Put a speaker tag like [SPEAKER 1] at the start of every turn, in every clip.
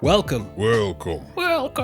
[SPEAKER 1] Welcome to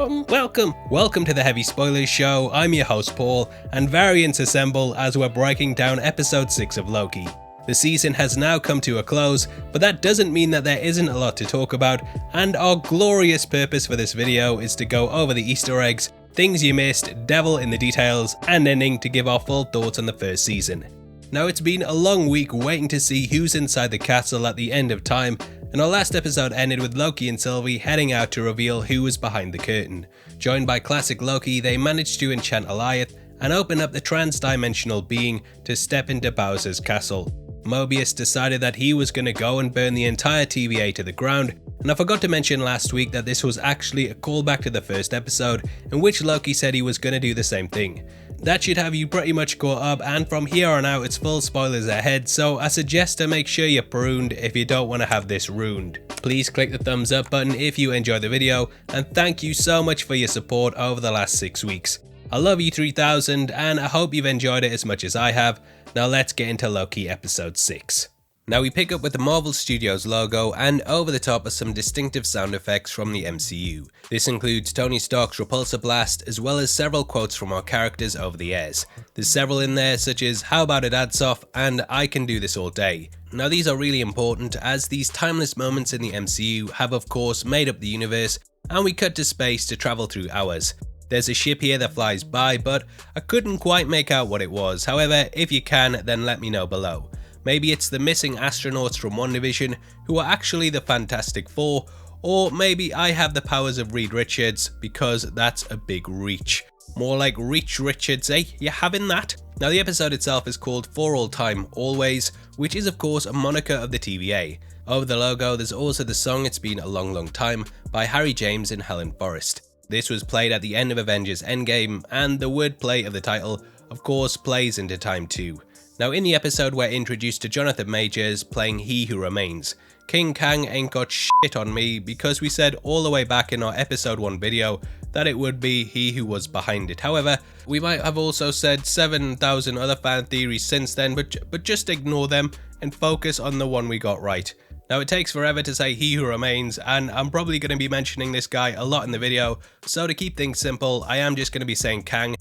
[SPEAKER 1] the Heavy Spoilers Show. I'm your host Paul, and variants assemble as we're breaking down episode 6 of Loki. The season has now come to a close, but that doesn't mean that there isn't a lot to talk about, and our glorious purpose for this video is to go over the Easter eggs, things you missed, devil in the details, and ending to give our full thoughts on the first season. Now it's been a long week waiting to see who's inside the castle at the end of time, and our last episode ended with Loki and Sylvie heading out to reveal who was behind the curtain. Joined by classic Loki, they managed to enchant Goliath and open up the trans-dimensional being to step into Bowser's castle. Mobius decided that he was going to go and burn the entire TVA to the ground, and I forgot to mention last week that this was actually a callback to the first episode in which Loki said he was going to do the same thing. That should have you pretty much caught up, and from here on out it's full spoilers ahead, so I suggest to make sure you're pruned if you don't want to have this ruined. Please click the thumbs up button if you enjoyed the video, and thank you so much for your support over the last 6 weeks. I love you 3000, and I hope you've enjoyed it as much as I have. Now let's get into Loki episode 6. Now we pick up with the Marvel Studios logo, and over the top are some distinctive sound effects from the MCU. This includes Tony Stark's repulsor blast, as well as several quotes from our characters over the airs. There's several in there such as "How about it Adsoff" and "I can do this all day." Now these are really important as these timeless moments in the MCU have of course made up the universe, and we cut to space to travel through hours. There's a ship here that flies by, but I couldn't quite make out what it was. However, if you can, then let me know below. Maybe it's the missing astronauts from WandaVision who are actually the Fantastic Four, or maybe I have the powers of Reed Richards, because that's a big reach. More like Reach Richards, eh? You having that? Now the episode itself is called For All Time Always, which is of course a moniker of the TVA. Over the logo there's also the song It's Been a Long Long Time by Harry James and Helen Forrest. This was played at the end of Avengers Endgame, and the wordplay of the title of course plays into time too. Now in the episode we're introduced to Jonathan Majors playing He Who Remains. King Kang ain't got shit on me because we said all the way back in our episode 1 video that it would be he who was behind it. However, we might have also said 7,000 other fan theories since then, but just ignore them and focus on the one we got right. Now it takes forever to say He Who Remains, and I'm probably going to be mentioning this guy a lot in the video, so to keep things simple I am just going to be saying Kang,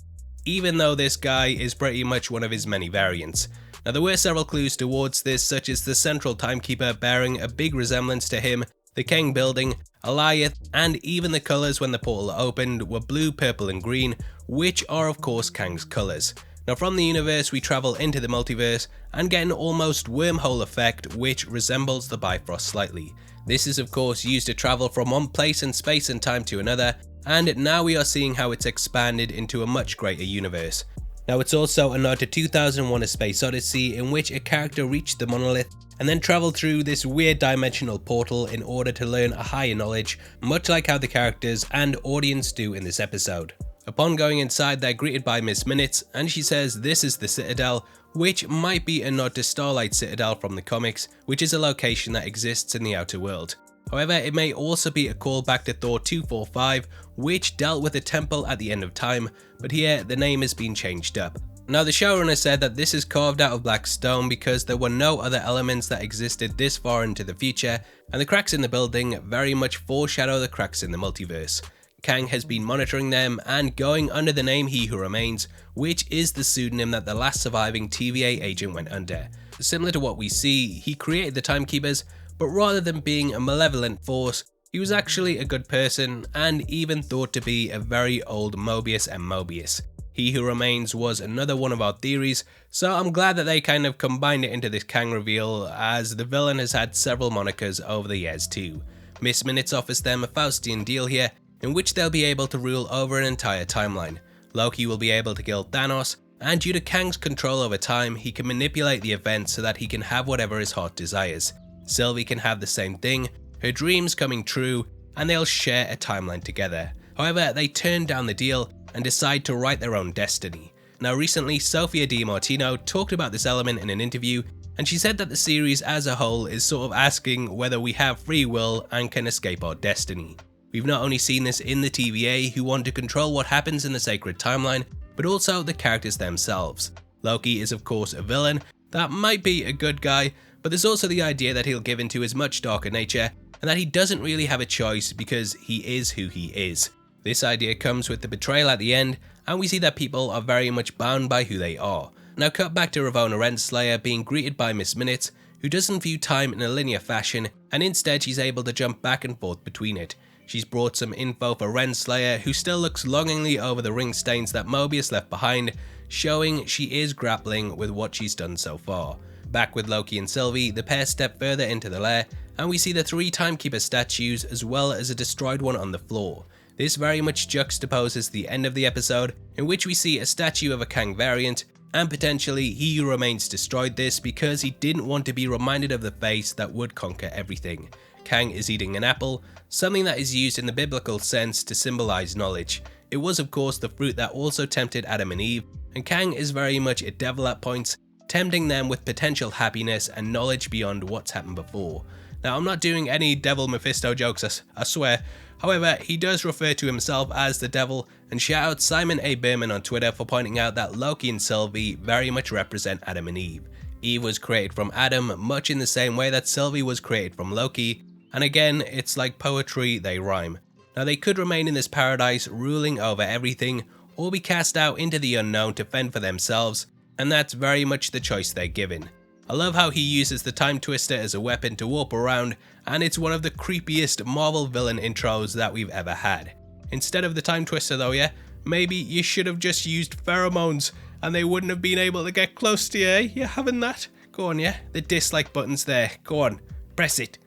[SPEAKER 1] even though this guy is pretty much one of his many variants. Now there were several clues towards this, such as the central timekeeper bearing a big resemblance to him, the Kang building, Goliath, and even the colours when the portal opened were blue, purple and green, which are of course Kang's colours. Now from the universe we travel into the multiverse and get an almost wormhole effect which resembles the Bifrost slightly. This is of course used to travel from one place in space and time to another, and now we are seeing how it's expanded into a much greater universe. Now it's also a nod to 2001: A Space Odyssey, in which a character reached the monolith and then travelled through this weird dimensional portal in order to learn a higher knowledge, much like how the characters and audience do in this episode. Upon going inside they're greeted by Miss Minutes, and she says this is the Citadel, which might be a nod to Starlight Citadel from the comics, which is a location that exists in the outer world. However, it may also be a callback to Thor 245, which dealt with a temple at the end of time, but here the name has been changed up. Now the showrunner said that this is carved out of black stone because there were no other elements that existed this far into the future, and the cracks in the building very much foreshadow the cracks in the multiverse. Kang has been monitoring them and going under the name He Who Remains, which is the pseudonym that the last surviving TVA agent went under. Similar to what we see, he created the Timekeepers, but rather than being a malevolent force, he was actually a good person and even thought to be a very old Mobius M. Mobius. He Who Remains was another one of our theories, so I'm glad that they kind of combined it into this Kang reveal, as the villain has had several monikers over the years too. Miss Minutes offers them a Faustian deal here, in which they'll be able to rule over an entire timeline. Loki will be able to kill Thanos, and due to Kang's control over time, he can manipulate the events so that he can have whatever his heart desires. Sylvie can have the same thing, her dreams coming true, and they'll share a timeline together. However, they turn down the deal and decide to write their own destiny. Now recently, Sofia Di Martino talked about this element in an interview, and she said that the series as a whole is sort of asking whether we have free will and can escape our destiny. We've not only seen this in the TVA, who want to control what happens in the sacred timeline, but also the characters themselves. Loki is of course a villain that might be a good guy, but there's also the idea that he'll give into his much darker nature and that he doesn't really have a choice because he is who he is. This idea comes with the betrayal at the end, and we see that people are very much bound by who they are. Now cut back to Ravonna Renslayer being greeted by Miss Minute, who doesn't view time in a linear fashion, and instead she's able to jump back and forth between it. She's brought some info for Renslayer, who still looks longingly over the ring stains that Mobius left behind, showing she is grappling with what she's done so far. Back with Loki and Sylvie, the pair step further into the lair, and we see the 3 Timekeeper statues as well as a destroyed one on the floor. This very much juxtaposes the end of the episode, in which we see a statue of a Kang variant, and potentially he who remains destroyed this because he didn't want to be reminded of the face that would conquer everything. Kang is eating an apple, something that is used in the biblical sense to symbolize knowledge. It was of course the fruit that also tempted Adam and Eve, and Kang is very much a devil at points, tempting them with potential happiness and knowledge beyond what's happened before. Now I'm not doing any Devil Mephisto jokes, I swear. However, he does refer to himself as the devil, and shout out Simon A. Berman on Twitter for pointing out that Loki and Sylvie very much represent Adam and Eve. Eve was created from Adam much in the same way that Sylvie was created from Loki, and again it's like poetry, they rhyme. Now they could remain in this paradise ruling over everything, or be cast out into the unknown to fend for themselves, and that's very much the choice they're given. I love how he uses the Time Twister as a weapon to warp around, and it's one of the creepiest Marvel villain intros that we've ever had. Instead of the Time Twister though, yeah, maybe you should have just used pheromones and they wouldn't have been able to get close to you, eh? You having that? Go on, yeah, the dislike button's there, go on, press it,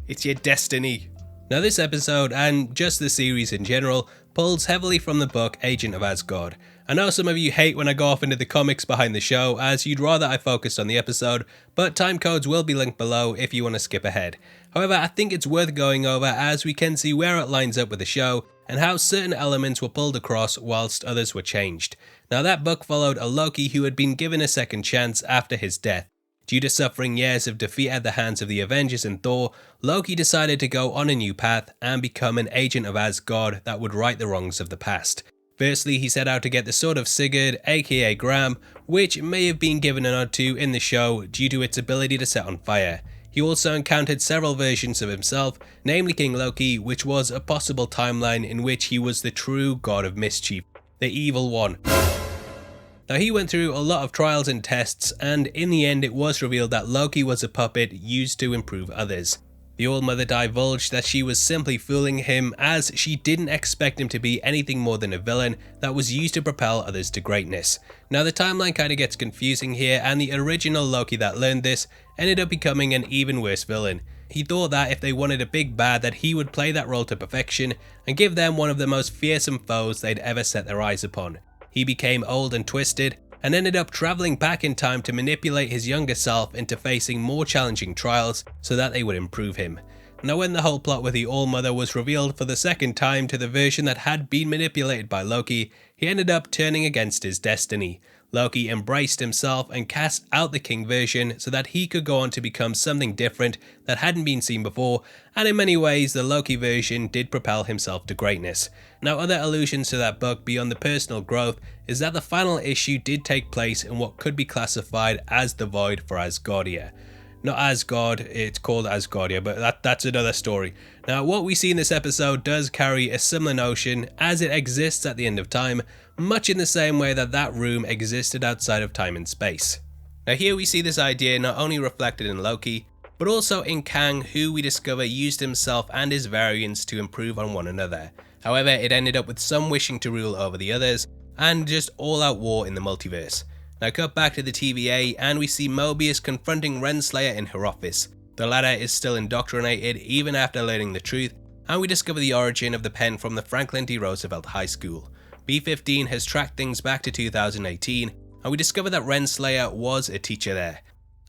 [SPEAKER 1] it's your destiny. Now this episode, and just the series in general, pulls heavily from the book Agent of Asgard. I know some of you hate when I go off into the comics behind the show, as you'd rather I focused on the episode, but time codes will be linked below if you want to skip ahead. However, I think it's worth going over as we can see where it lines up with the show, and how certain elements were pulled across whilst others were changed. Now that book followed a Loki who had been given a second chance after his death. Due to suffering years of defeat at the hands of the Avengers and Thor, Loki decided to go on a new path and become an agent of Asgard that would right the wrongs of the past. Firstly, he set out to get the sword of Sigurd, aka Gram, which may have been given a nod to in the show due to its ability to set on fire. He also encountered several versions of himself, namely King Loki, which was a possible timeline in which he was the true god of mischief, the evil one. Now he went through a lot of trials and tests, and in the end it was revealed that Loki was a puppet used to improve others. The All-Mother divulged that she was simply fooling him, as she didn't expect him to be anything more than a villain that was used to propel others to greatness. Now the timeline kinda gets confusing here, and the original Loki that learned this ended up becoming an even worse villain. He thought that if they wanted a big bad that he would play that role to perfection and give them one of the most fearsome foes they'd ever set their eyes upon. He became old and twisted, and ended up travelling back in time to manipulate his younger self into facing more challenging trials so that they would improve him. Now when the whole plot with the All-Mother was revealed for the second time to the version that had been manipulated by Loki, he ended up turning against his destiny. Loki embraced himself and cast out the King version so that he could go on to become something different that hadn't been seen before, and in many ways the Loki version did propel himself to greatness. Now other allusions to that book beyond the personal growth is that the final issue did take place in what could be classified as the Void for Asgardia. Not Asgard, it's called Asgardia, but that's another story. Now what we see in this episode does carry a similar notion, as it exists at the end of time, much in the same way that that room existed outside of time and space. Now here we see this idea not only reflected in Loki, but also in Kang, who we discover used himself and his variants to improve on one another. However, it ended up with some wishing to rule over the others, and just all-out war in the multiverse. Now cut back to the TVA, and we see Mobius confronting Renslayer in her office. The latter is still indoctrinated even after learning the truth, and we discover the origin of the pen from the Franklin D. Roosevelt High School. B-15 has tracked things back to 2018, and we discover that Renslayer was a teacher there.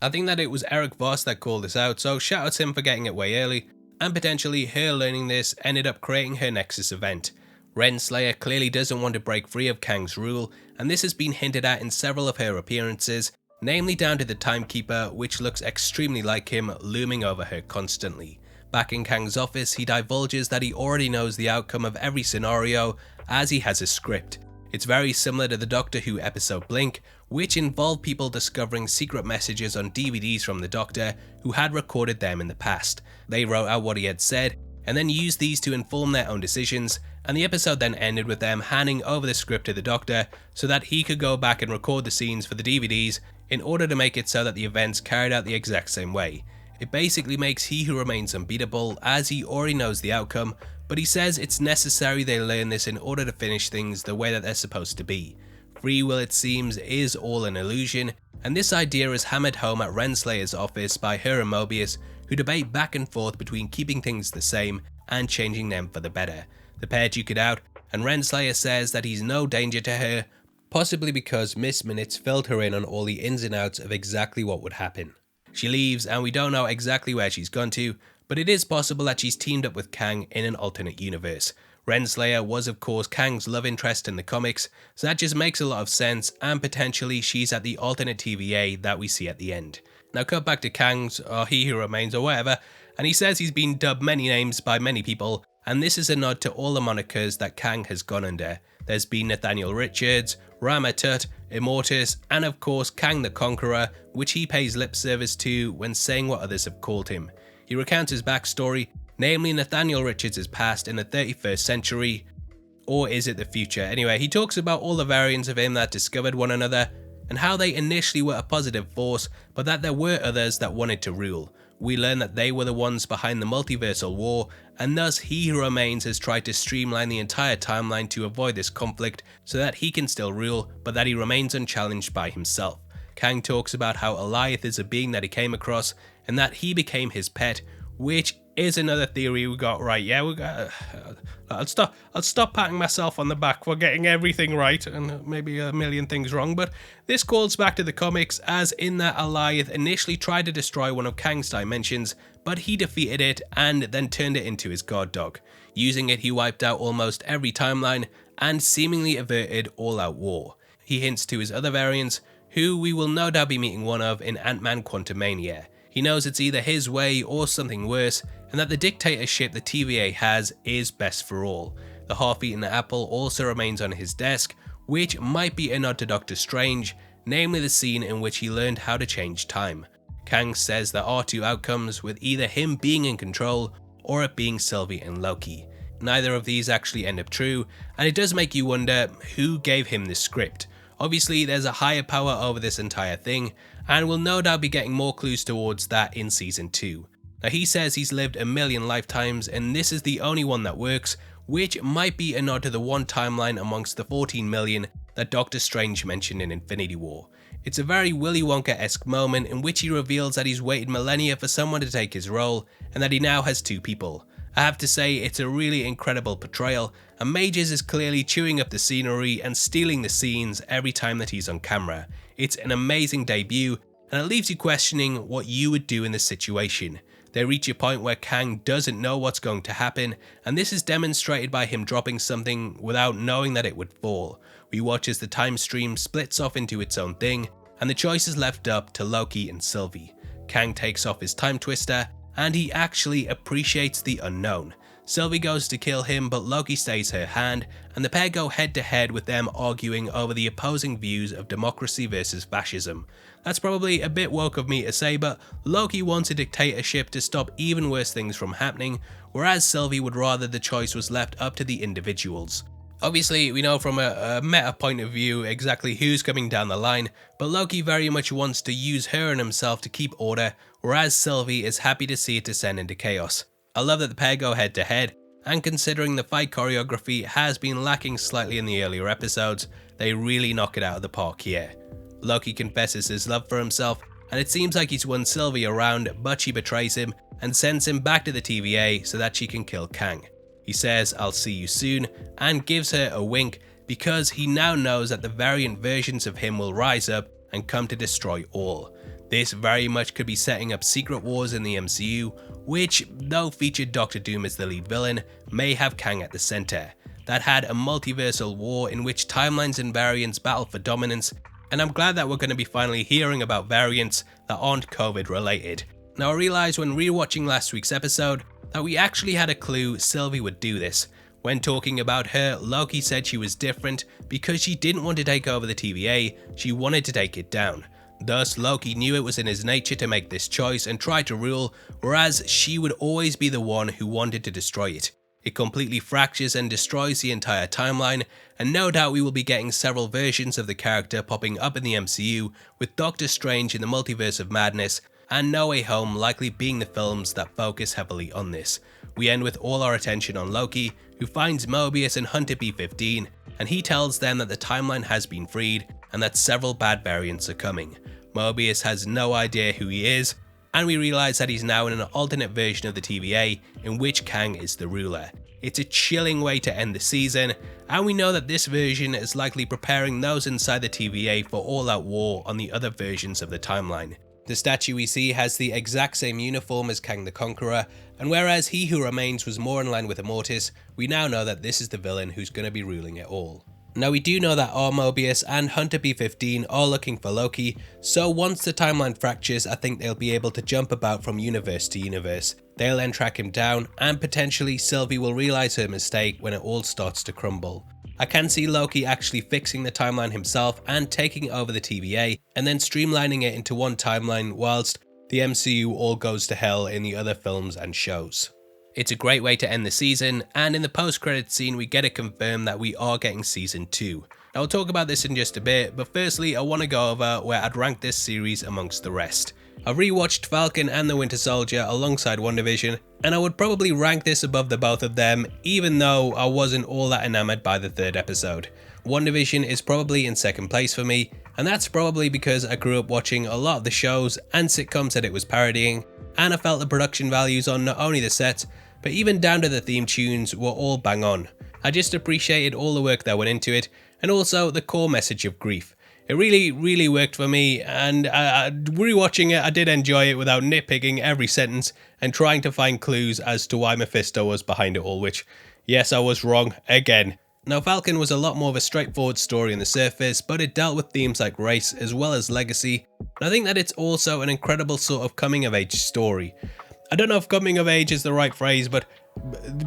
[SPEAKER 1] I think that it was Eric Voss that called this out, so shout out to him for getting it way early, and potentially her learning this ended up creating her Nexus event. Renslayer clearly doesn't want to break free of Kang's rule, and this has been hinted at in several of her appearances, namely down to the Timekeeper, which looks extremely like him, looming over her constantly. Back in Kang's office, he divulges that he already knows the outcome of every scenario, as he has a script. It's very similar to the Doctor Who episode Blink, which involved people discovering secret messages on DVDs from the Doctor who had recorded them in the past. They wrote out what he had said and then used these to inform their own decisions, and the episode then ended with them handing over the script to the Doctor so that he could go back and record the scenes for the DVDs in order to make it so that the events carried out the exact same way. It basically makes He Who Remains unbeatable, as he already knows the outcome, but he says it's necessary they learn this in order to finish things the way that they're supposed to be. Free will, it seems, is all an illusion, and this idea is hammered home at Renslayer's office by her and Mobius, who debate back and forth between keeping things the same and changing them for the better. The pair duke it out, and Renslayer says that he's no danger to her, possibly because Miss Minutes filled her in on all the ins and outs of exactly what would happen. She leaves, and we don't know exactly where she's gone to, but it is possible that she's teamed up with Kang in an alternate universe. Renslayer was of course Kang's love interest in the comics, so that just makes a lot of sense, and potentially she's at the alternate TVA that we see at the end. Now cut back to Kang's, or He Who Remains, or whatever, and he says he's been dubbed many names by many people, and this is a nod to all the monikers that Kang has gone under. There's been Nathaniel Richards, Rama Tut, Immortus, and of course Kang the Conqueror, which he pays lip service to when saying what others have called him. He recounts his backstory, namely Nathaniel Richards' past in the 31st century, or is it the future? Anyway, he talks about all the variants of him that discovered one another, and how they initially were a positive force, but that there were others that wanted to rule. We learn that they were the ones behind the multiversal war, and thus He Who Remains has tried to streamline the entire timeline to avoid this conflict so that he can still rule, but that he remains unchallenged by himself. Kang talks about how Alioth is a being that he came across, and that he became his pet, which is another theory we got right. Yeah, we got. I'll stop patting myself on the back for getting everything right and maybe a million things wrong, but this calls back to the comics, as in that Alioth initially tried to destroy one of Kang's dimensions, but he defeated it and then turned it into his god dog. Using it, he wiped out almost every timeline and seemingly averted all-out war. He hints to his other variants, who we will no doubt be meeting one of in Ant-Man Quantumania. He knows it's either his way or something worse, and that the dictatorship the TVA has is best for all. The half-eaten apple also remains on his desk, which might be a nod to Doctor Strange, namely the scene in which he learned how to change time. Kang says there are two outcomes, with either him being in control or it being Sylvie and Loki. Neither of these actually end up true, and it does make you wonder who gave him this script. Obviously there's a higher power over this entire thing, and we'll no doubt be getting more clues towards that in season 2. Now he says he's lived a million lifetimes and this is the only one that works, which might be a nod to the one timeline amongst the 14 million that Doctor Strange mentioned in Infinity War. It's a very Willy Wonka-esque moment in which he reveals that he's waited millennia for someone to take his role and that he now has two people. I have to say it's a really incredible portrayal, and Majors is clearly chewing up the scenery and stealing the scenes every time that he's on camera. It's an amazing debut, and it leaves you questioning what you would do in this situation. They reach a point where Kang doesn't know what's going to happen, and this is demonstrated by him dropping something without knowing that it would fall. We watch as the time stream splits off into its own thing, and the choice is left up to Loki and Sylvie. Kang takes off his time twister, and he actually appreciates the unknown. Sylvie goes to kill him, but Loki stays her hand, and the pair go head to head with them arguing over the opposing views of democracy versus fascism. That's probably a bit woke of me to say, but Loki wants a dictatorship to stop even worse things from happening, whereas Sylvie would rather the choice was left up to the individuals. Obviously, we know from a meta point of view exactly who's coming down the line, but Loki very much wants to use her and himself to keep order, whereas Sylvie is happy to see it descend into chaos. I love that the pair go head to head, and considering the fight choreography has been lacking slightly in the earlier episodes, they really knock it out of the park here. Loki confesses his love for himself, and it seems like he's won Sylvie around, but she betrays him and sends him back to the TVA so that she can kill Kang. He says, "I'll see you soon," and gives her a wink because he now knows that the variant versions of him will rise up and come to destroy all. This very much could be setting up secret wars in the MCU, which, though featured Doctor Doom as the lead villain, may have Kang at the centre. That had a multiversal war in which timelines and variants battle for dominance, and I'm glad that we're going to be finally hearing about variants that aren't COVID related. Now I realised when rewatching last week's episode that we actually had a clue Sylvie would do this. When talking about her, Loki said she was different because she didn't want to take over the TVA, she wanted to take it down. Thus, Loki knew it was in his nature to make this choice and try to rule, whereas she would always be the one who wanted to destroy it. It completely fractures and destroys the entire timeline, and no doubt we will be getting several versions of the character popping up in the MCU, with Doctor Strange in the Multiverse of Madness, and No Way Home likely being the films that focus heavily on this. We end with all our attention on Loki, who finds Mobius and Hunter B-15, and he tells them that the timeline has been freed, and that several bad variants are coming. Mobius has no idea who he is, and we realise that he's now in an alternate version of the TVA in which Kang is the ruler. It's a chilling way to end the season, and we know that this version is likely preparing those inside the TVA for all-out war on the other versions of the timeline. The statue we see has the exact same uniform as Kang the Conqueror, and whereas He Who Remains was more in line with Immortus, we now know that this is the villain who's going to be ruling it all. Now we do know that our Mobius and Hunter B-15 are looking for Loki, so once the timeline fractures, I think they'll be able to jump about from universe to universe. They'll then track him down, and potentially Sylvie will realise her mistake when it all starts to crumble. I can see Loki actually fixing the timeline himself and taking over the TVA, and then streamlining it into one timeline whilst the MCU all goes to hell in the other films and shows. It's a great way to end the season, and in the post-credits scene we get it confirmed that we are getting season 2. I'll talk about this in just a bit, but firstly I want to go over where I'd rank this series amongst the rest. I've rewatched Falcon and the Winter Soldier alongside WandaVision, and I would probably rank this above the both of them, even though I wasn't all that enamoured by the third episode. WandaVision is probably in second place for me, and that's probably because I grew up watching a lot of the shows and sitcoms that it was parodying, and I felt the production values on not only the set, but even down to the theme tunes were all bang on. I just appreciated all the work that went into it, and also the core message of grief. It really worked for me, and rewatching it I did enjoy it without nitpicking every sentence and trying to find clues as to why Mephisto was behind it all, which, yes, I was wrong again. Now Falcon was a lot more of a straightforward story on the surface, but it dealt with themes like race as well as legacy, and I think that it's also an incredible sort of coming of age story. I don't know if coming of age is the right phrase, but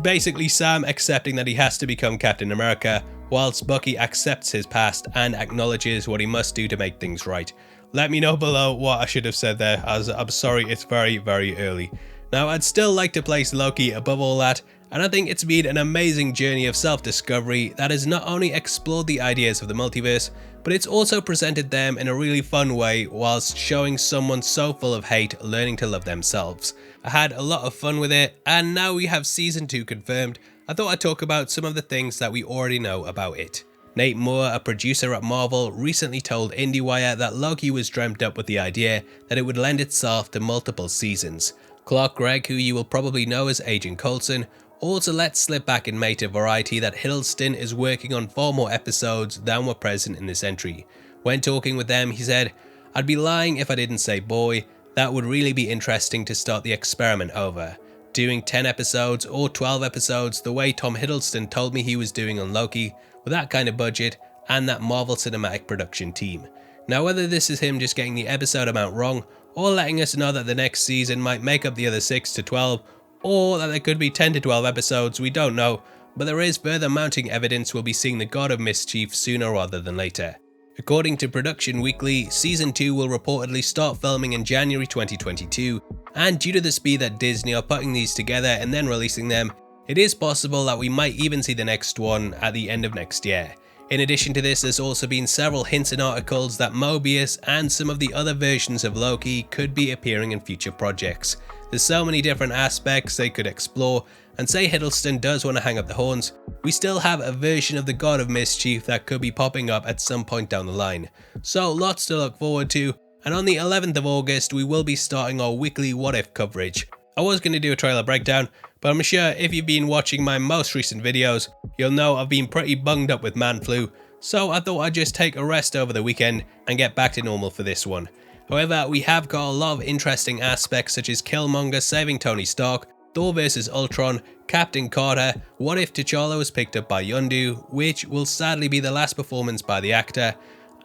[SPEAKER 1] basically Sam accepting that he has to become Captain America, whilst Bucky accepts his past and acknowledges what he must do to make things right. Let me know below what I should have said there, as I'm sorry it's very early. Now I'd still like to place Loki above all that, and I think it's been an amazing journey of self-discovery that has not only explored the ideas of the multiverse, but it's also presented them in a really fun way whilst showing someone so full of hate learning to love themselves. I had a lot of fun with it, and now we have season 2 confirmed, I thought I'd talk about some of the things that we already know about it. Nate Moore, a producer at Marvel, recently told IndieWire that Loki was dreamt up with the idea that it would lend itself to multiple seasons. Clark Gregg, who you will probably know as Agent Coulson, also let slip back in May to Variety that Hiddleston is working on 4 more episodes than were present in this entry. When talking with them, he said, "I'd be lying if I didn't say boy, that would really be interesting to start the experiment over. Doing 10 episodes or 12 episodes the way Tom Hiddleston told me he was doing on Loki, with that kind of budget and that Marvel Cinematic production team." Now whether this is him just getting the episode amount wrong, or letting us know that the next season might make up the other 6 to 12, or that there could be 10 to 12 episodes, we don't know, but there is further mounting evidence we'll be seeing the God of Mischief sooner rather than later. According to Production Weekly, Season 2 will reportedly start filming in January 2022, and due to the speed that Disney are putting these together and then releasing them, it is possible that we might even see the next one at the end of next year. In addition to this, there's also been several hints and articles that Mobius and some of the other versions of Loki could be appearing in future projects. There's so many different aspects they could explore, and say Hiddleston does want to hang up the horns, we still have a version of the God of Mischief that could be popping up at some point down the line. So lots to look forward to, and on the 11th of August we will be starting our weekly What If coverage. I was going to do a trailer breakdown, but I'm sure if you've been watching my most recent videos, you'll know I've been pretty bunged up with man flu, so I thought I'd just take a rest over the weekend and get back to normal for this one. However, we have got a lot of interesting aspects such as Killmonger saving Tony Stark, Thor vs Ultron, Captain Carter, What If T'Challa was picked up by Yondu, which will sadly be the last performance by the actor,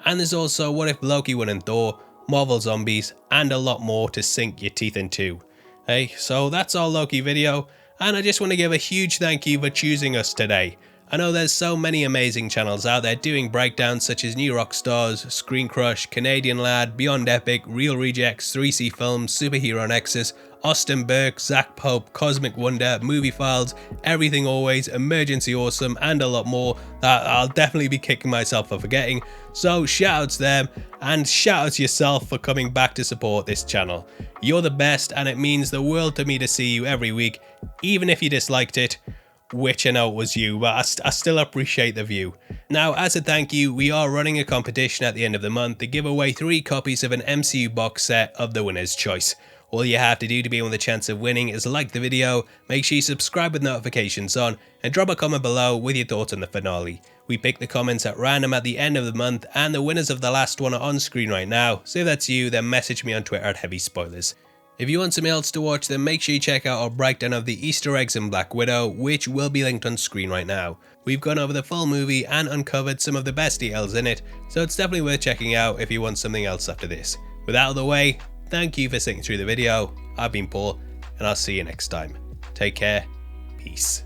[SPEAKER 1] and there's also What If Loki won in Thor, Marvel Zombies, and a lot more to sink your teeth into. Hey, so that's our Loki video, and I just want to give a huge thank you for choosing us today. I know there's so many amazing channels out there doing breakdowns such as New Rockstars, Screen Crush, Canadian Lad, Beyond Epic, Real Rejects, 3C Films, Superhero Nexus, Austin Burke, Zach Pope, Cosmic Wonder, Movie Files, Everything Always, Emergency Awesome, and a lot more that I'll definitely be kicking myself for forgetting. So shoutouts to them, and shoutouts yourself for coming back to support this channel. You're the best, and it means the world to me to see you every week, even if you disliked it. Which I know it was you, but I still appreciate the view. Now, as a thank you, we are running a competition at the end of the month to give away 3 copies of an MCU box set of the winner's choice. All you have to do to be on the chance of winning is like the video, make sure you subscribe with notifications on, and drop a comment below with your thoughts on the finale. We pick the comments at random at the end of the month, and the winners of the last one are on screen right now, so if that's you, then message me on Twitter at Heavy Spoilers. If you want something else to watch, then make sure you check out our breakdown of the Easter eggs in Black Widow, which will be linked on screen right now. We've gone over the full movie and uncovered some of the best details in it, so it's definitely worth checking out if you want something else after this. With that out of the way, thank you for sitting through the video. I've been Paul, and I'll see you next time. Take care. Peace.